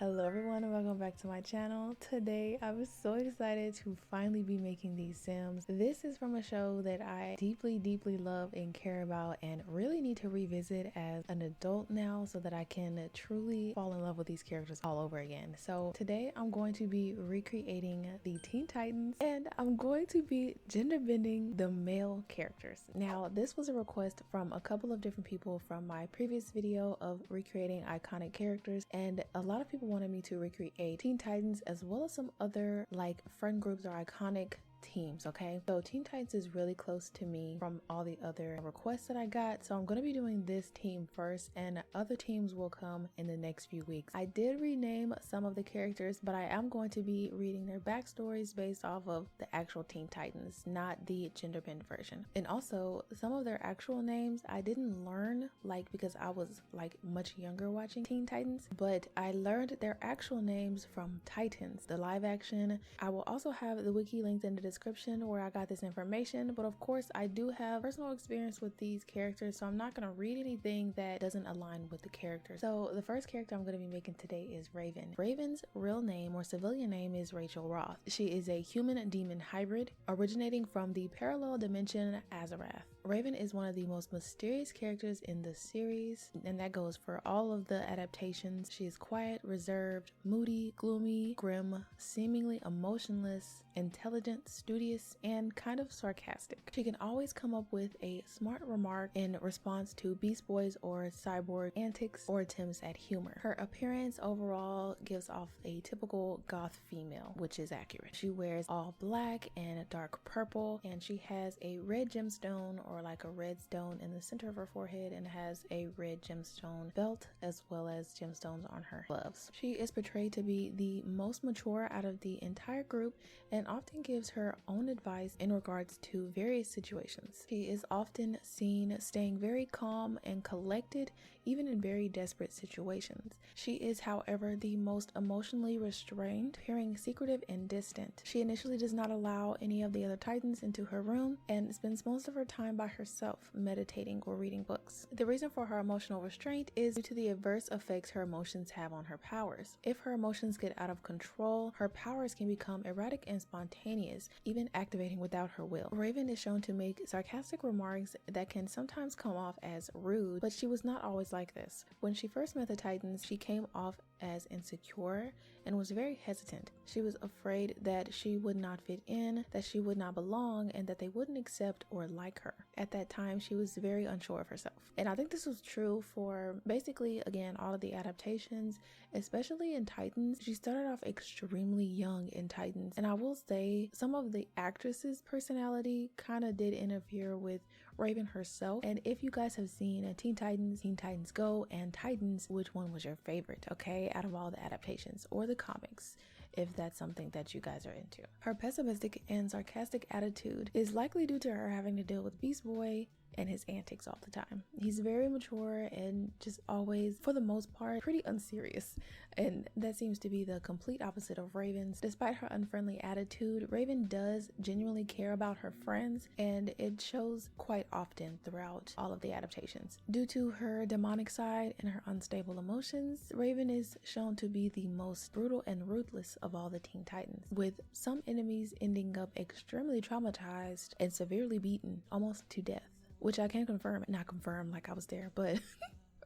Hello everyone and welcome back to my channel. Today I was so excited to finally be making these Sims. This is from a show that I deeply love and care about and really need to revisit as an adult now so that I can truly fall in love with these characters all over again. So today I'm going to be recreating the Teen Titans and I'm going to be gender bending the male characters. Now this was a request from a couple of different people from my previous video of recreating iconic characters, and a lot of people wanted me to recreate Teen Titans as well as some other like friend groups or iconic teams. Okay, so Teen Titans is really close to me from all the other requests that I got, so I'm going to be doing this team first and other teams will come in the next few weeks. I did rename some of the characters, but I am going to be reading their backstories based off of the actual Teen Titans, not the gender bend version. And also some of their actual names I didn't learn because I was like much younger watching Teen Titans, but I learned their actual names from Titans, the live action. I will also have the wiki linked in the description where I got this information, but of course I do have personal experience with these characters, so I'm not going to read anything that doesn't align with the character. So the first character I'm going to be making today is Raven. Raven's real name or civilian name is Rachel Roth. She is a human demon hybrid originating from the parallel dimension Azarath. Raven is one of the most mysterious characters in the series, and that goes for all of the adaptations. She is quiet, reserved, moody, gloomy, grim, seemingly emotionless, intelligent, studious, and kind of sarcastic. She can always come up with a smart remark in response to Beast Boys or Cyborg antics or attempts at humor. Her appearance overall gives off a typical goth female, which is accurate. She wears all black and dark purple, and she has a red gemstone or like a red stone in the center of her forehead, and has a red gemstone belt as well as gemstones on her gloves. She is portrayed to be the most mature out of the entire group and often gives her own advice in regards to various situations. She is often seen staying very calm and collected even in very desperate situations. She is, however, the most emotionally restrained, appearing secretive and distant. She initially does not allow any of the other Titans into her room and spends most of her time by herself, meditating or reading books. The reason for her emotional restraint is due to the adverse effects her emotions have on her powers. If her emotions get out of control, her powers can become erratic and spontaneous, even activating without her will. Raven is shown to make sarcastic remarks that can sometimes come off as rude, but she was not always like this. When she first met the Titans, she came off as insecure and was very hesitant. She was afraid that she would not fit in, that she would not belong, and that they wouldn't accept or like her. At that time, she was very unsure of herself. And I think this was true for basically, again, all of the adaptations, especially in Titans. She started off extremely young in Titans, and I will say some of the actresses' personality kind of did interfere with Raven herself. And if you guys have seen Teen Titans, Teen Titans Go, and Titans, which one was your favorite, okay, out of all the adaptations or the comics, if that's something that you guys are into? Her pessimistic and sarcastic attitude is likely due to her having to deal with Beast Boy and his antics all the time. He's very mature and just always, for the most part, pretty unserious, and that seems to be the complete opposite of Raven's. Despite her unfriendly attitude, Raven does genuinely care about her friends, and it shows quite often throughout all of the adaptations. Due to her demonic side and her unstable emotions, Raven is shown to be the most brutal and ruthless of all the Teen Titans, with some enemies ending up extremely traumatized and severely beaten, almost to death. Which I can confirm, not confirm like I was there, but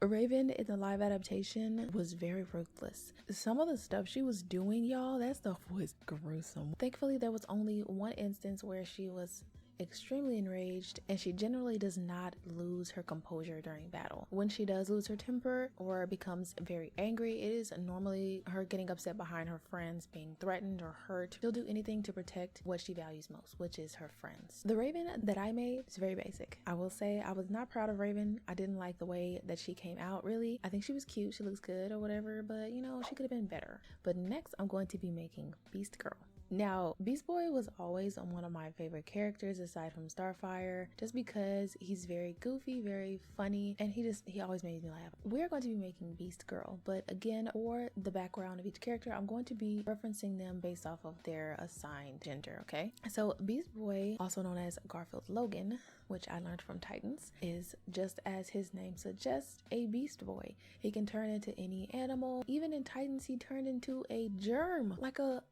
Raven in the live adaptation was very ruthless. Some of the stuff she was doing, y'all, that stuff was gruesome. Thankfully, there was only one instance where she was extremely enraged, and she generally does not lose her composure during battle. When she does lose her temper or becomes very angry, it is normally her getting upset behind her friends being threatened or hurt. She'll do anything to protect what she values most, which is her friends. The Raven that I made is very basic. I will say I was not proud of Raven. I didn't like the way that she came out, really. I think she was cute, she looks good or whatever, but you know, she could have been better. But next I'm going to be making Beast Girl. Now, Beast Boy was always one of my favorite characters aside from Starfire, just because he's very goofy, very funny, and he always made me laugh. We're going to be making Beast Girl, but again, for the background of each character, I'm going to be referencing them based off of their assigned gender, okay? So Beast Boy, also known as Garfield Logan, which I learned from Titans, is, just as his name suggests, a beast boy. He can turn into any animal. Even in Titans, he turned into a germ, like a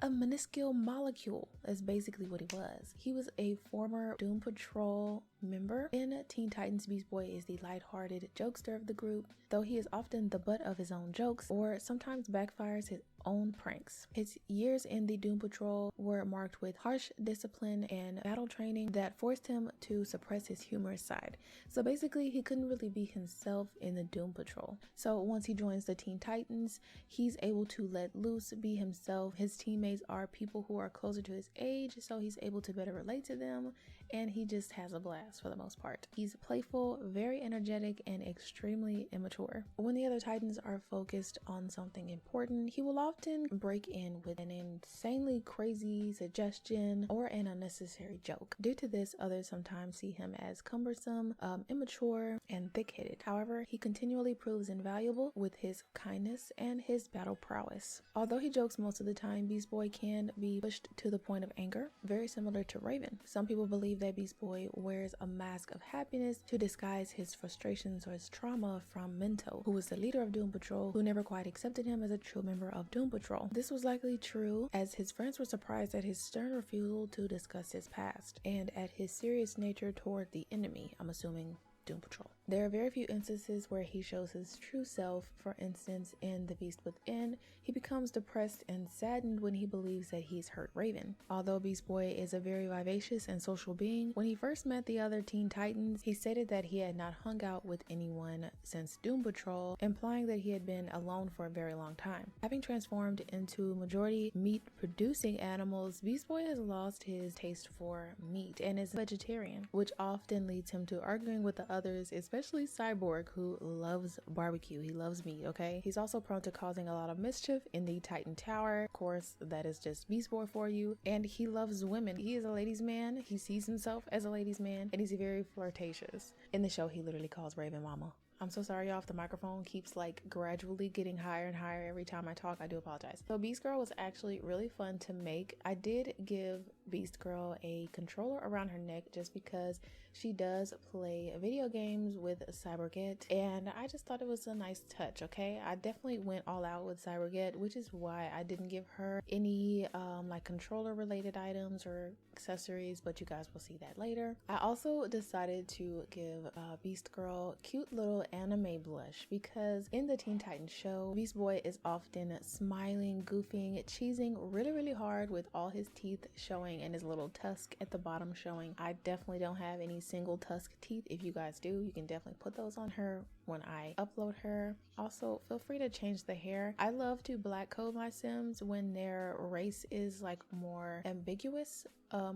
minuscule molecule. That's basically what he was. He was a former Doom Patrol member. In Teen Titans, Beast Boy is the lighthearted jokester of the group, though he is often the butt of his own jokes or sometimes backfires his own pranks. His years in the Doom Patrol were marked with harsh discipline and battle training that forced him to suppress his humorous side. So basically, he couldn't really be himself in the Doom Patrol. So once he joins the Teen Titans, he's able to let loose, be himself. His teammates are people who are closer to his age, so he's able to better relate to them, and he just has a blast for the most part. He's playful, very energetic, and extremely immature. When the other Titans are focused on something important, he will often break in with an insanely crazy suggestion or an unnecessary joke. Due to this, others sometimes see him as cumbersome, immature, and thick-headed. However, he continually proves invaluable with his kindness and his battle prowess. Although he jokes most of the time, Beast Boy can be pushed to the point of anger, very similar to Raven. Some people believe that Beast Boy wears a mask of happiness to disguise his frustrations or his trauma from Mento, who was the leader of Doom Patrol, who never quite accepted him as a true member of Doom Patrol. This was likely true, as his friends were surprised at his stern refusal to discuss his past, and at his serious nature toward the enemy, I'm assuming Doom Patrol. There are very few instances where he shows his true self. For instance, in The Beast Within, he becomes depressed and saddened when he believes that he's hurt Raven. Although Beast Boy is a very vivacious and social being, when he first met the other Teen Titans, he stated that he had not hung out with anyone since Doom Patrol, implying that he had been alone for a very long time. Having transformed into majority meat-producing animals, Beast Boy has lost his taste for meat and is a vegetarian, which often leads him to arguing with the others, especially Cyborg, who loves barbecue. He loves meat, okay? He's also prone to causing a lot of mischief in the Titan Tower. Of course, that is just Beast Boy for you. And he loves women. He is a ladies' man. He sees himself as a ladies' man, and he's very flirtatious. In the show, he literally calls Raven Mama. I'm so sorry, y'all, if the microphone keeps like gradually getting higher and higher every time I talk. I do apologize. So Beast Girl was actually really fun to make. I did give Beast Girl a controller around her neck just because she does play video games with Cyborgette, and I just thought it was a nice touch, okay? I definitely went all out with Cyborgette, which is why I didn't give her any like controller related items or accessories, but you guys will see that later. I also decided to give Beast Girl cute little anime blush because in the Teen Titans show, Beast Boy is often smiling, goofing, cheesing really hard with all his teeth showing and his little tusk at the bottom showing. I definitely don't have any single tusk teeth. If you guys do, you can definitely put those on her when I upload her. Also, feel free to change the hair. I love to black code my Sims when their race is like more ambiguous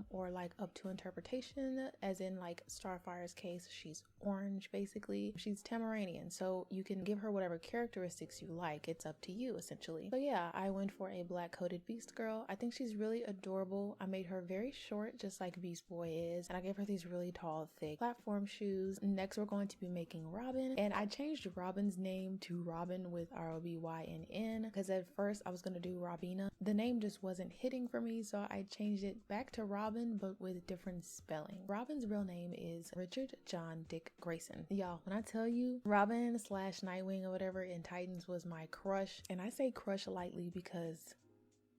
or like up to interpretation, as in like Starfire's case, she's orange basically. She's Tamaranian, so you can give her whatever characteristics you like. It's up to you essentially. So yeah, I went for a black coated Beast Girl. I think she's really adorable. I made her very short, just like Beast Boy is, and I gave her these really tall, thick platform shoes. Next, we're going to be making Robin, and I changed Robin's name to Robin with Robynn because at first I was gonna do Robina. The name just wasn't hitting for me, so I changed it back to Robin, but with different spelling. Robin's real name is Richard John Dick Grayson. Y'all, when I tell you Robin / Nightwing or whatever in Titans was my crush, and I say crush lightly because,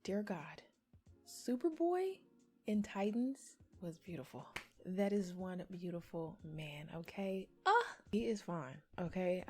dear God, Superboy in Titans was beautiful. That is one beautiful man, okay? He is fine, okay?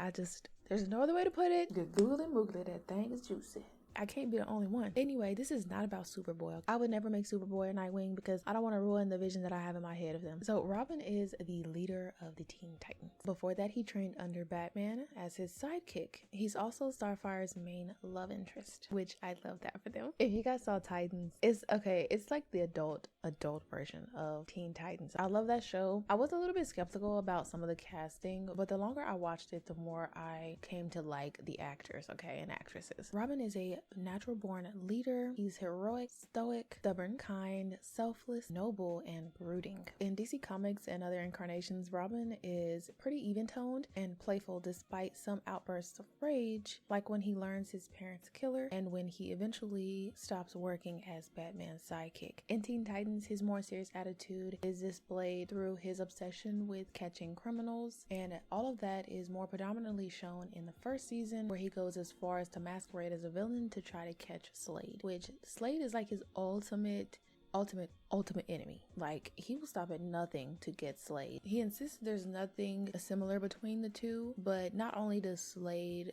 There's no other way to put it. Good Google and Moogle, that thing is juicy. I can't be the only one. Anyway, this is not about Superboy. I would never make Superboy or Nightwing because I don't want to ruin the vision that I have in my head of them. So Robin is the leader of the Teen Titans. Before that, he trained under Batman as his sidekick. He's also Starfire's main love interest, which I love that for them. If you guys saw Titans, it's like the adult version of Teen Titans. I love that show. I was a little bit skeptical about some of the casting, but the longer I watched it, the more I came to like the actors, okay, and actresses. Robin is a natural born leader. He's heroic, stoic, stubborn, kind, selfless, noble, and brooding. In DC Comics and other incarnations, Robin is pretty even-toned and playful despite some outbursts of rage, like when he learns his parents' killer and when he eventually stops working as Batman's sidekick. In Teen Titans, his more serious attitude is displayed through his obsession with catching criminals, and all of that is more predominantly shown in the first season, where he goes as far as to masquerade as a villain to try to catch Slade, which Slade is like his ultimate enemy. Like, he will stop at nothing to get Slade. He insists there's nothing similar between the two, but not only does Slade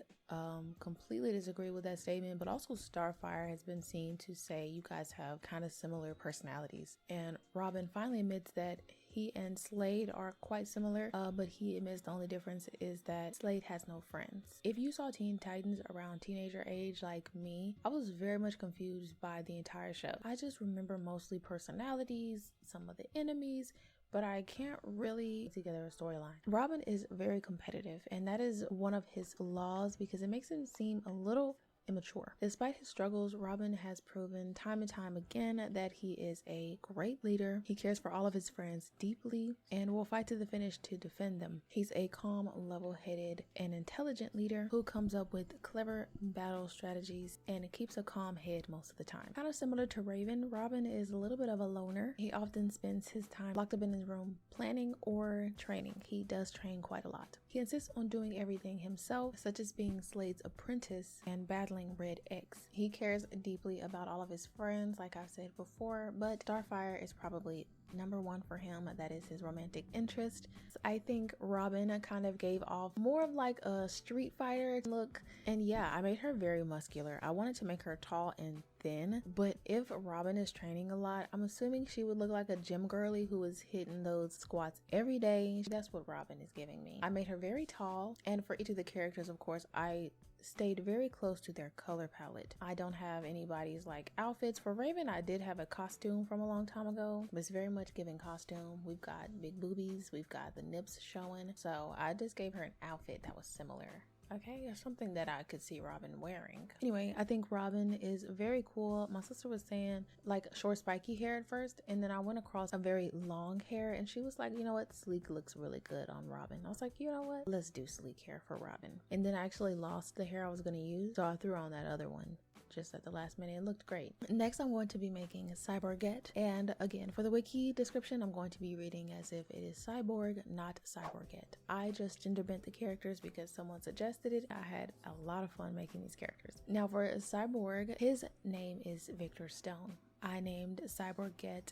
completely disagree with that statement, but also Starfire has been seen to say you guys have kind of similar personalities. And Robin finally admits that he and Slade are quite similar, but he admits the only difference is that Slade has no friends. If you saw Teen Titans around teenager age like me, I was very much confused by the entire show. I just remember mostly personalities, some of the enemies, but I can't really put together a storyline. Robin is very competitive, and that is one of his flaws because it makes him seem a little immature. Despite his struggles, Robin has proven time and time again that he is a great leader. He cares for all of his friends deeply and will fight to the finish to defend them. He's a calm, level-headed, and intelligent leader who comes up with clever battle strategies and keeps a calm head most of the time. Kind of similar to Raven, Robin is a little bit of a loner. He often spends his time locked up in his room planning or training. He does train quite a lot. He insists on doing everything himself, such as being Slade's apprentice and battling Red X. He cares deeply about all of his friends, like I've said before, but Starfire is probably number one for him. That is his romantic interest. So I think Robin kind of gave off more of like a Street Fighter look, and yeah, I made her very muscular. I wanted to make her tall and thin, but if Robin is training a lot, I'm assuming she would look like a gym girly who is hitting those squats every day. That's what Robin is giving me. I made her very tall, and for each of the characters, of course, I stayed very close to their color palette. I don't have anybody's like outfits. For Raven, I did have a costume from a long time ago, but it's very much giving costume. We've got big boobies, we've got the nips showing, so I just gave her an outfit that was similar. Okay, or something that I could see Robin wearing. Anyway, I think Robin is very cool. My sister was saying like short spiky hair at first, and then I went across a very long hair and she was like, you know what, sleek looks really good on Robin. I was like, you know what, let's do sleek hair for Robin. And then I actually lost the hair I was going to use, so I threw on that other one just at the last minute. It looked great. Next, I'm going to be making Cyborgette, and again, for the wiki description, I'm going to be reading as if it is Cyborg, not Cyborgette. I just gender bent the characters because someone suggested it. I had a lot of fun making these characters. Now for Cyborg, his name is Victor Stone. I named Cyborgette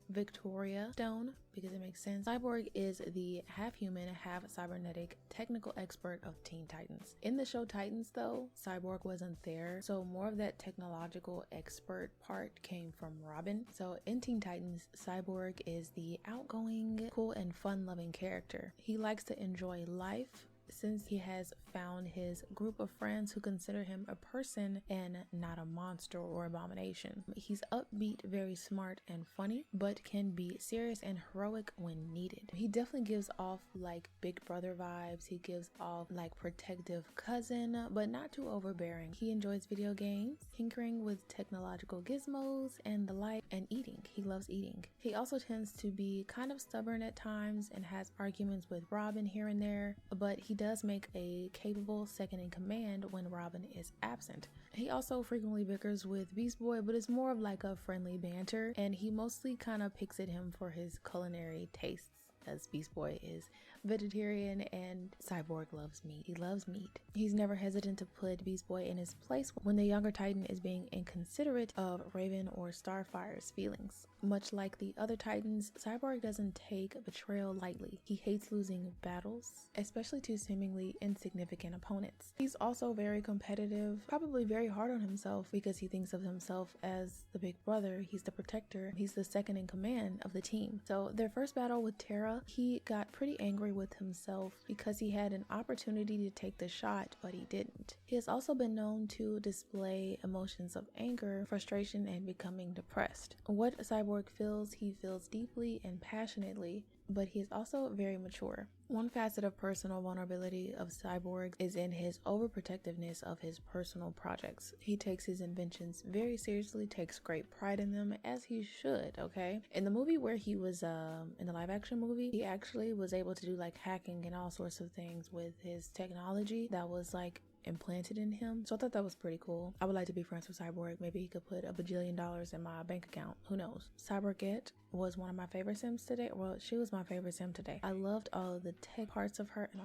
Victoria Stone because it makes sense. Cyborg is the half-human, half-cybernetic technical expert of Teen Titans. In the show Titans though, Cyborg wasn't there, so more of that technological expert part came from Robin. So in Teen Titans, Cyborg is the outgoing, cool, and fun-loving character. He likes to enjoy life since he has found his group of friends who consider him a person and not a monster or abomination. He's upbeat, very smart and funny, but can be serious and heroic when needed. He definitely gives off like Big Brother vibes. He gives off like protective cousin, but not too overbearing. He enjoys video games, tinkering with technological gizmos and the like, and eating. He loves eating. He also tends to be kind of stubborn at times and has arguments with Robin here and there, but he does make a capable second in command when Robin is absent. He also frequently bickers with Beast Boy, but it's more of like a friendly banter, and he mostly kind of picks at him for his culinary tastes, as Beast Boy is vegetarian and Cyborg loves meat. He loves meat. He's never hesitant to put Beast Boy in his place when the younger Titan is being inconsiderate of Raven or Starfire's feelings. Much like the other Titans, Cyborg doesn't take betrayal lightly. He hates losing battles, especially to seemingly insignificant opponents. He's also very competitive, probably very hard on himself because he thinks of himself as the big brother. He's the protector. He's the second in command of the team. So their first battle with Terra, he got pretty angry with himself because he had an opportunity to take the shot, but he didn't. He has also been known to display emotions of anger, frustration, and becoming depressed. What Cyborg feels, he feels deeply and passionately, but he is also very mature. One facet of personal vulnerability of Cyborg is in his overprotectiveness of his personal projects. He takes his inventions very seriously, takes great pride in them, as he should, okay? In the movie where he was, in the live action movie, he actually was able to do like hacking and all sorts of things with his technology that was like implanted in him. So I thought that was pretty cool. I would like to be friends with Cyborg. Maybe he could put $1 bajillion in my bank account. Who knows? Cyborgette was one of my favorite Sims today. Well, she was my favorite Sim today. I loved all of the tech parts of her, and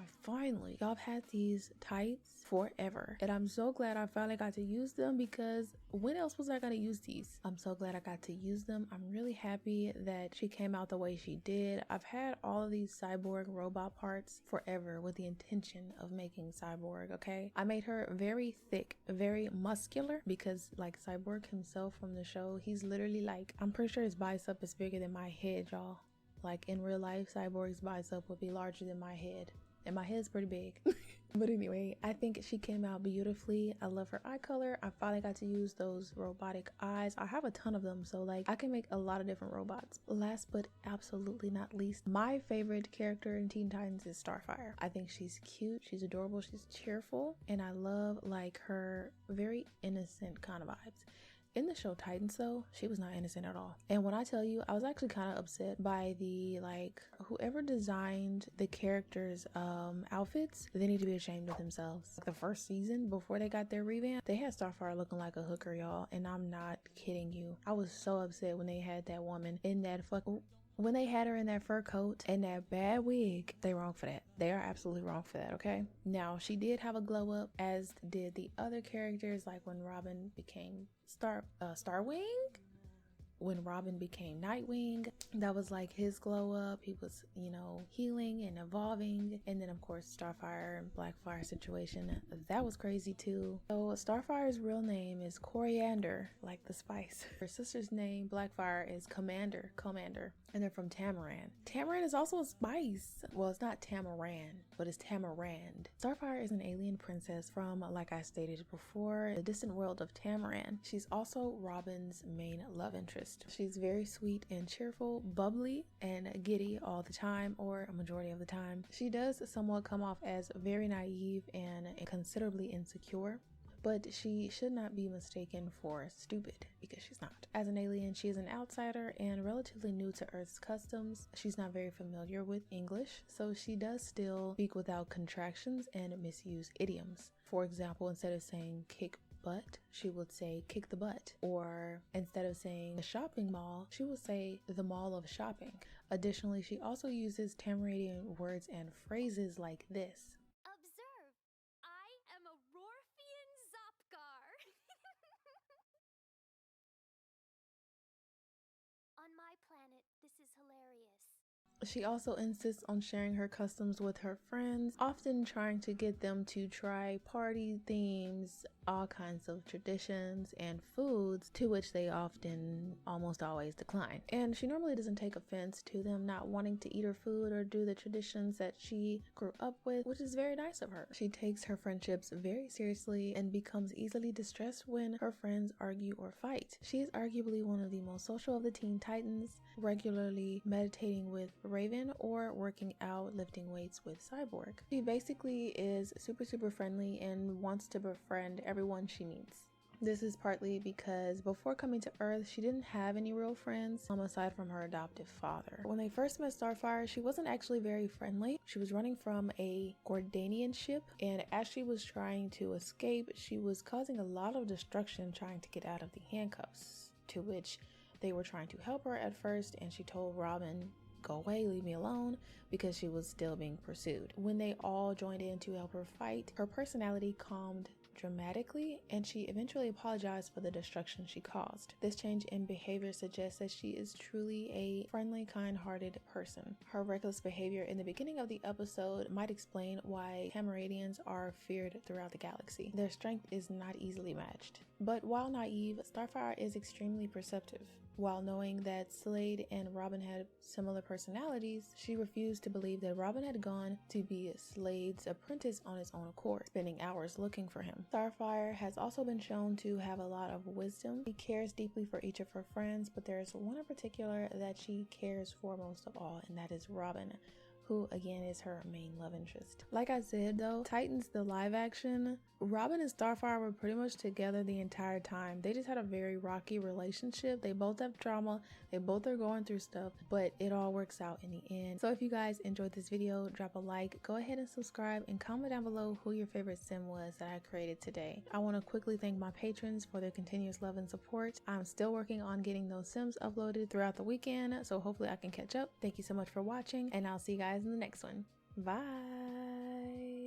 y'all have had these tights forever, and I'm so glad I finally got to use them, because when else was I gonna use these? I'm so glad I got to use them. I'm really happy that she came out the way she did. I've had all of these Cyborg robot parts forever with the intention of making Cyborg, okay? I made her very thick, very muscular, because like Cyborg himself from the show, he's literally like, I'm pretty sure his bicep is bigger than my head, y'all. Like in real life, Cyborg's bicep would be larger than my head, and my head's pretty big. But anyway, I think she came out beautifully. I love her eye color. I finally got to use those robotic eyes. I have a ton of them, so like I can make a lot of different robots. Last but absolutely not least, my favorite character in Teen Titans is Starfire. I think she's cute, she's adorable, she's cheerful, and I love like her very innocent kind of vibes. In the show Titans though, she was not innocent at all. And when I tell you, I was actually kind of upset by the like whoever designed the characters outfits. They need to be ashamed of themselves. The first season before they got their revamp, they had Starfire looking like a hooker, y'all, and I'm not kidding you. I was so upset when they had that woman in that when they had her in that fur coat and that bad wig. They wrong for that. They are absolutely wrong for that, okay? Now, she did have a glow up, as did the other characters, like when Robin became Starwing, when Robin became Nightwing. That was like his glow up. He was, you know, healing and evolving. And then of course Starfire and Blackfire situation, that was crazy too. So Starfire's real name is Coriander, like the spice. Her sister's name, Blackfire, is Commander, and they're from Tamaran. Tamaran is also a spice. Well, it's not Tamaran, but it's Tamarand. Starfire is an alien princess from, like I stated before, the distant world of Tamaran. She's also Robin's main love interest. She's very sweet and cheerful, bubbly, and giddy all the time, or a majority of the time. She does somewhat come off as very naive and considerably insecure, but she should not be mistaken for stupid, because she's not. As an alien, she is an outsider and relatively new to Earth's customs. She's not very familiar with English, so she does still speak without contractions and misuse idioms. For example, instead of saying kick butt, she would say kick the butt. Or instead of saying the shopping mall, she would say the mall of shopping. Additionally, she also uses Tamaradian words and phrases like this. Observe, I am a Rorfian Zopgar. On my planet, this is hilarious. She also insists on sharing her customs with her friends, often trying to get them to try party themes, all kinds of traditions and foods, to which they often almost always decline. And she normally doesn't take offense to them not wanting to eat her food or do the traditions that she grew up with, which is very nice of her. She takes her friendships very seriously and becomes easily distressed when her friends argue or fight. She is arguably one of the most social of the Teen Titans, regularly meditating with Raven or working out, lifting weights with Cyborg. She basically is super friendly and wants to befriend everyone she meets. This is partly because before coming to Earth, she didn't have any real friends aside from her adoptive father. When they first met Starfire, she wasn't actually very friendly. She was running from a Gordanian ship, and as she was trying to escape, she was causing a lot of destruction trying to get out of the handcuffs, to which they were trying to help her at first, and she told Robin, "Go away, leave me alone," because she was still being pursued. When they all joined in to help her fight, her personality calmed dramatically, and she eventually apologized for the destruction she caused. This change in behavior suggests that she is truly a friendly, kind-hearted person. Her reckless behavior in the beginning of the episode might explain why Tamaradians are feared throughout the galaxy. Their strength is not easily matched. But while naive, Starfire is extremely perceptive. While knowing that Slade and Robin had similar personalities, she refused to believe that Robin had gone to be Slade's apprentice on his own accord, spending hours looking for him. Starfire has also been shown to have a lot of wisdom. She cares deeply for each of her friends, but there's one in particular that she cares for most of all, and that is Robin, who again is her main love interest. Like I said though, Titans the live action, Robin and Starfire were pretty much together the entire time. They just had a very rocky relationship. They both have trauma, they both are going through stuff, but it all works out in the end. So if you guys enjoyed this video, drop a like, go ahead and subscribe, and comment down below who your favorite sim was that I created today. I want to quickly thank my patrons for their continuous love and support. I'm still working on getting those sims uploaded throughout the weekend, so hopefully I can catch up. Thank you so much for watching, and I'll see you guys in the next one. Bye!